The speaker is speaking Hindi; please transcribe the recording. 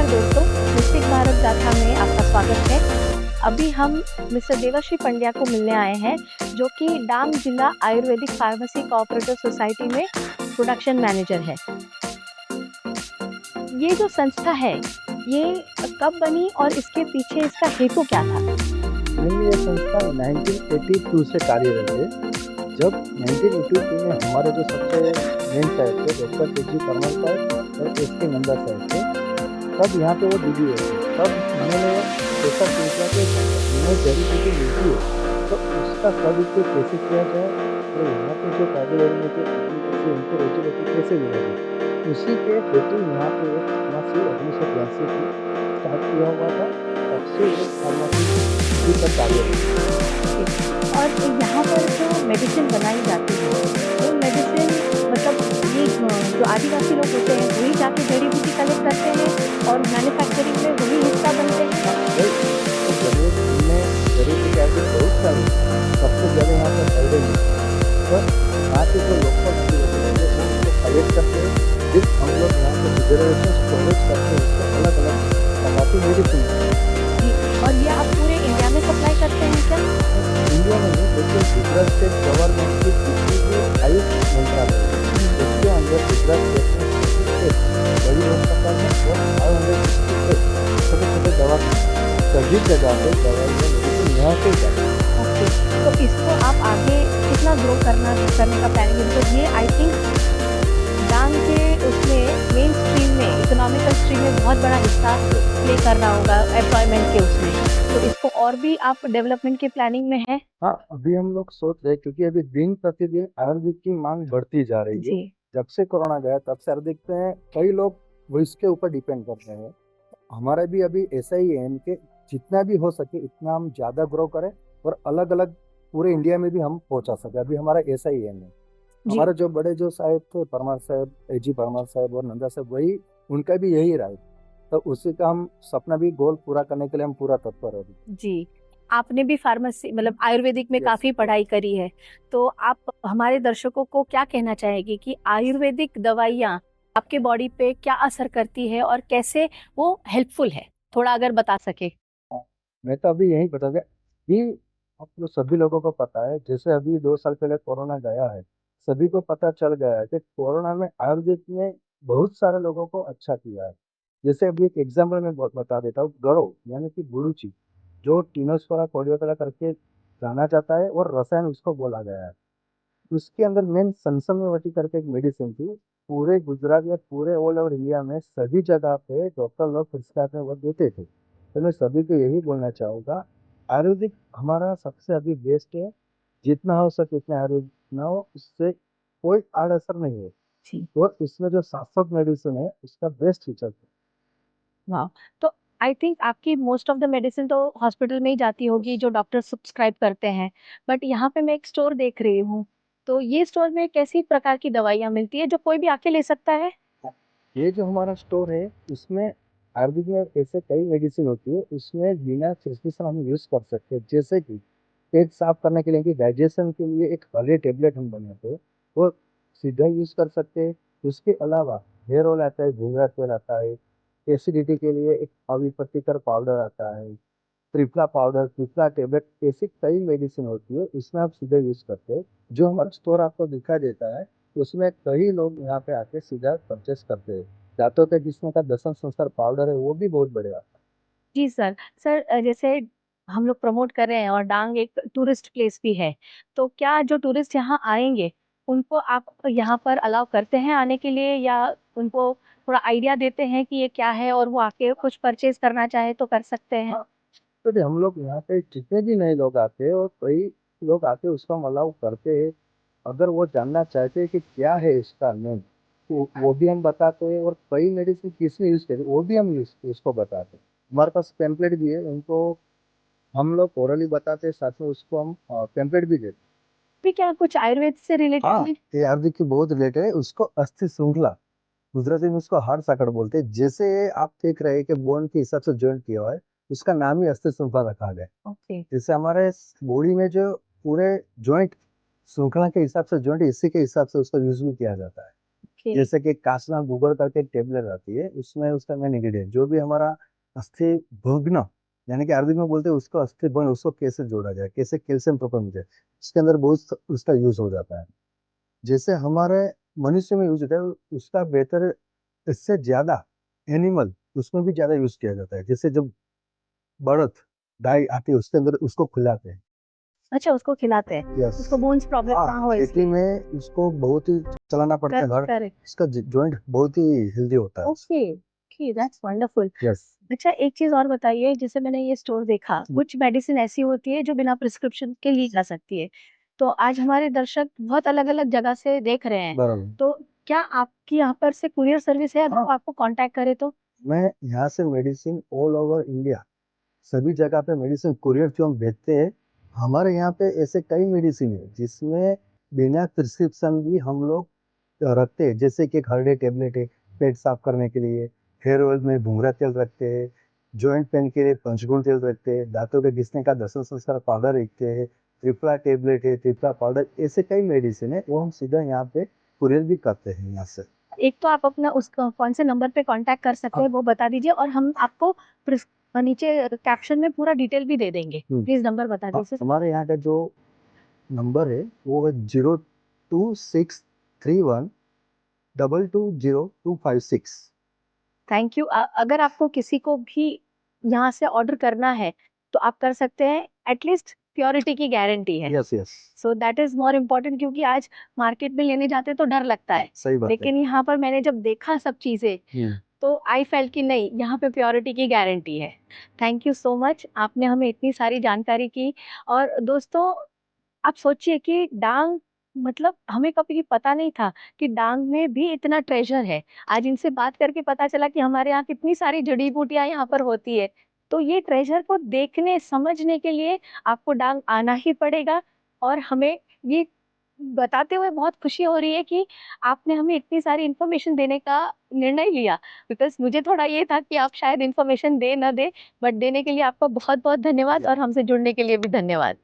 नमस्कार दोस्तों, मिस्टिक भारत गाथा में आपका स्वागत है। अभी हम मिस्टर देवाश्री पंड्या को मिलने आए हैं, जो कि डांग जिला आयुर्वेदिक फार्मेसी कोऑपरेटिव सोसाइटी में प्रोडक्शन मैनेजर है। ये जो संस्था है, ये कब बनी और इसके पीछे इसका हेतु क्या था? ये संस्था 1982 से कार्यरत है। जब 1982 में हमारे जो सबसे मेन साहब थे डॉक्टर के.जी. परमार साहब और एस.के. नंदा साहब थे, तब यहाँ पे वो डीडी हुए थे। तब उन्होंने ऐसा सोचा कि हमें जड़ी बूटी मिलती है, तो उसका सदुपयोग कैसे किया जाए और यहाँ पे जो ट्राइबल एरिया के आदिवासी से उनको रोजी रोटी कैसे मिला जाए। उसी के हेतु यहाँ पे एक फार्मेसी 1982 की स्टार्ट किया हुआ था। तब से ये फार्मेसी अभी तक कार्यरत है। और यहाँ पर जो मेडिसिन बनाई जाती है, वो मेडिसिन मतलब ये जो आदिवासी लोग होते हैं, वही जाके जड़ी बूटी कलेक्ट करते हैं और मैन्युफैक्चरिंग में वही हिस्सा बनते हैं। तो जरूरत में जरूरत की क्या बहुत सारी सबसे ज़्यादा यहाँ पर फायदे मिलते हैं। तो यहाँ के जो लोकल आदिवासी लोग हैं वो उसको कलेक्ट करते हैं, फिर हम लोग यहाँ पे रिजर्वेशन स्टोरेज करके उसको अलग अलग टमाटो मेडिसिन जी, और ये आप पूरे इंडिया में सप्लाई करते हैं क्या? इंडिया में नहीं, लेकिन गुजरात स्टेट गवर्नमेंट की जितनी भी आयुष मंत्रालय है, उसके अंदर गुजरात स्टेट में 36 बड़ी अस्पताल में और 566 छोटे छोटे दवाखाने सभी जगह पे दवाइयाँ मेडिसिन यहाँ से जाती है। ओके, तो इसको आप आगे कितना ग्रो करने का प्लानिंग है? बिकॉज़ ये आई थिंक डांग के उसमें मेन स्ट्रीम में, इकोनॉमिकल स्ट्रीम में बहुत बड़ा हिस्सा प्ले कर रहा होगा एम्प्लॉयमेंट के उसमें। तो इसको और भी आप डेवलपमेंट की प्लानिंग में हैं? हाँ, अभी हम लोग सोच रहे हैं क्योंकि अभी दिन प्रतिदिन आयुर्वेद की मांग बढ़ती जा रही है। जी, जब से कोरोना गया तब से देखते हैं कई लोग वो इसके ऊपर डिपेंड करते हैं। हमारा भी अभी ऐसा ही है कि जितना भी हो सके इतना हम ज़्यादा ग्रो करें और अलग अलग पूरे इंडिया में भी हम पहुंचा सके। अभी हमारा ऐसा ही है। जी। हमारे जो बड़े जो साहब थे परमार साहब, ए.जी. परमार साहब और नंदा साहब, वही उनका भी यही रहा है। तो उसी का हम सपना भी गोल पूरा करने के लिए हम पूरा तत्पर है अभी। जी, आपने भी फार्मेसी मतलब आयुर्वेदिक में यस, काफ़ी पढ़ाई करी है, तो आप हमारे दर्शकों को क्या कहना चाहेंगी कि आयुर्वेदिक दवाइयाँ आपके बॉडी पे क्या असर करती है और कैसे वो हेल्पफुल है? थोड़ा अगर बता सकें। मैं तो अभी यही बता दें कि आप लोग सभी लोगों को पता है, जैसे अभी 2 साल पहले कोरोना गया है, सभी को पता चल गया है कि कोरोना में आयुर्वेद ने बहुत सारे लोगों को अच्छा किया है। जैसे अभी एक एग्जाम्पल मैं बता देता हूँ, गरो यानी कि गुरुची, जो टीनोस्फोरा कोर्डियोप्टेरा करके जाना जाता है और रसायन उसको बोला गया है। उसके अंदर मेन सनसनावटी करके एक मेडिसिन थी। पूरे गुजरात या पूरे ऑल ओवर इंडिया में सभी जगह पे डॉक्टर लोग प्रिस्क्राइब में वो देते थे। तो मैं सभी को यही बोलना चाहूँगा, आयुर्वेदिक हमारा सबसे अभी बेस्ट है। जितना हो सके उतना आयुर्वेदिक ना हो, उससे कोई आड़ असर नहीं है। जी। और इसमें जो शाश्वत मेडिसिन है उसका बेस्ट फीचर है। वाह! तो आई थिंक आपकी मोस्ट ऑफ द मेडिसिन तो हॉस्पिटल में ही जाती होगी जो डॉक्टर सब्सक्राइब करते हैं। बट यहाँ पे मैं एक स्टोर देख रही हूँ, तो ये स्टोर में कैसी प्रकार की दवाइयाँ मिलती है जो कोई भी आके ले सकता है? ये जो हमारा स्टोर है उसमें आयुर्वेदिक में ऐसे कई मेडिसिन होती है, उसमें बिना प्रिस्क्रिप्शन हम यूज़ कर सकते हैं। जैसे कि पेट साफ करने के लिए कि डाइजेशन के लिए एक हरे टेबलेट हम बनाते हैं, वो सीधा यूज़ कर सकते हैं। उसके अलावा हेयर ऑयल आता है, घुंघरा तेल आता है। एसिडिटी के लिए एक अविपत्तिकर पाउडर आता है, त्रिफला पाउडर, त्रिफला टैबलेट, ऐसी कई मेडिसिन होती है, इसमें आप सीधे यूज़ करते हैं। जो हमारा स्टोर आपको दिखाई देता है, उसमें कई लोग यहाँ पे आके सीधा परचेस करते हैं। दाँतों के जिसमें का दसन संस्कार पाउडर है, वो भी बहुत बढ़िया। जी सर। सर जैसे हम लोग प्रमोट कर रहे हैं और डांग एक टूरिस्ट प्लेस भी है, तो क्या जो टूरिस्ट यहाँ आएँगे, उनको आप यहाँ पर अलाउ करते हैं आने के लिए या उनको थोड़ा आइडिया देते हैं कि ये क्या है और वो आके कुछ परचेज़ करना चाहे तो कर सकते हैं? हाँ, तो हम लोग यहाँ पे जितने भी नए लोग आते हैं और कई लोग आके उसको हम अलाउ करते हैं। अगर वो जानना चाहते हैं कि क्या है इसका नेम, तो वो भी हम बताते हैं और कई मेडिसिन किसने यूज़ करी वो भी हम उसको बताते हैं। हमारे पास पैम्पलेट भी है, उनको हम लोग ओरली बताते हैं, साथ में उसको हम पैम्पलेट भी देते हैं। भी क्या कुछ आयुर्वेद से रिलेटेड हाँ, है? ये आयुर्वेद की बहुत रिलेटेड है, उसको अस्थि श्रृंखला, गुजराती में उसको हाड़ साकड़ बोलते हैं। जैसे आप देख रहे हैं कि बोन के हिसाब से जॉइंट किया हुआ है, उसका नाम ही अस्थि श्रृंखला रखा गया है। ओके, जैसे हमारे बॉडी में जो पूरे जॉइंट श्रृंखला के हिसाब से जॉइंट, इसी के हिसाब से उसका यूज भी किया जाता है। ओके। जैसे कि कासना गुगर करके एक टेबलेट आती है, उसमें उसका मेन इंग्रेडिएंट जो भी हमारा अस्थि भंग, यानी कि अरबी में बोलते हैं उसको अस्थि भंग, उसको कैसे जोड़ा जाए, कैसे कैल्शियम प्रॉपर मिल जाए, उसके अंदर बहुत उसका यूज हो जाता है। जैसे हमारे मनुष्य में यूज होता है उसका बेहतर, इससे ज्यादा एनिमल उसमें भी ज्यादा यूज किया जाता है। जैसे जब बर्थ गाय आती है उसके अंदर उसको खिलाते हैं। अच्छा, उसको खिलाते हैं, यस। उसको बोन्स प्रॉब्लम हाँ, ना हो खेती इसलिए। में उसको बहुत ही चलाना पड़ता है घर, करेक्ट। उसका जॉइंट बहुत ही हेल्दी होता है। Okay, okay, that's wonderful. Yes. अच्छा, एक चीज़ और बताइए, जैसे मैंने ये स्टोर देखा, कुछ मेडिसिन ऐसी होती है जो बिना प्रिस्क्रिप्शन के ली जा सकती है। तो आज हमारे दर्शक बहुत अलग-अलग जगह से देख रहे हैं, बराबर। तो क्या आपकी यहाँ पर से कुरियर सर्विस है, अगर हाँ, वो आपको कॉन्टैक्ट करे तो? मैं यहाँ से मेडिसिन ऑल ओवर इंडिया सभी जगह पे मेडिसिन कुरियर जो हम भेजते हैं, हमारे यहाँ पे ऐसे कई मेडिसिन है जिसमें बिना प्रिस्क्रिप्शन भी हम लोग रखते हैं। जैसे कि एक हर्डे टेबलेट है पेट साफ करने के लिए, हेयर ऑयल में भूंगरा तेल रखते हैं, जॉइंट पेन के लिए पंचगुण तेल रखते हैं, दांतों के घिसने का 10 पाउडर रखते हैं, त्रिफला टेबलेट है, त्रिफला पाउडर, ऐसे कई मेडिसिन है वो हम सीधा यहाँ पे कुरियर भी करते हैं यहाँ से। एक तो आप अपना उस कौन से नंबर पे कॉन्टैक्ट कर सकते हैं, वो बता दीजिए, और हम आपको नीचे कैप्शन में पूरा डिटेल भी दे देंगे। प्लीज़ नंबर बता हाँ, दीजिए। हमारे यहाँ का जो नंबर है वो है 0263122025 थैंक यू। अगर आपको किसी को भी यहाँ से ऑर्डर करना है, तो आप कर सकते हैं, एटलीस्ट प्योरिटी की गारंटी है। Yes yes. So that is more important, क्योंकि आज मार्केट में लेने जाते हैं तो डर लगता है। सही बात है। लेकिन यहाँ पर मैंने जब देखा सब चीज़ें, तो आई फेल्ट कि नहीं, यहाँ पे प्योरिटी की गारंटी है। थैंक यू सो मच, आपने हमें इतनी सारी जानकारी की। और दोस्तों, आप सोचिए कि डांग, मतलब हमें कभी पता नहीं था कि डांग में भी इतना ट्रेजर है। आज इनसे बात करके पता चला कि हमारे यहाँ कितनी सारी जड़ी-बूटियाँ यहाँ पर होती है। तो ये ट्रेजर को देखने, समझने के लिए आपको डांग आना ही पड़ेगा। और हमें ये बताते हुए बहुत खुशी हो रही है कि आपने हमें इतनी सारी इन्फॉर्मेशन देने का निर्णय लिया। बिकॉज़ मुझे थोड़ा ये था कि आप शायद इन्फॉर्मेशन दें, ना दें, बट देने के लिए आपका बहुत-बहुत धन्यवाद, और हमसे जुड़ने के लिए भी धन्यवाद।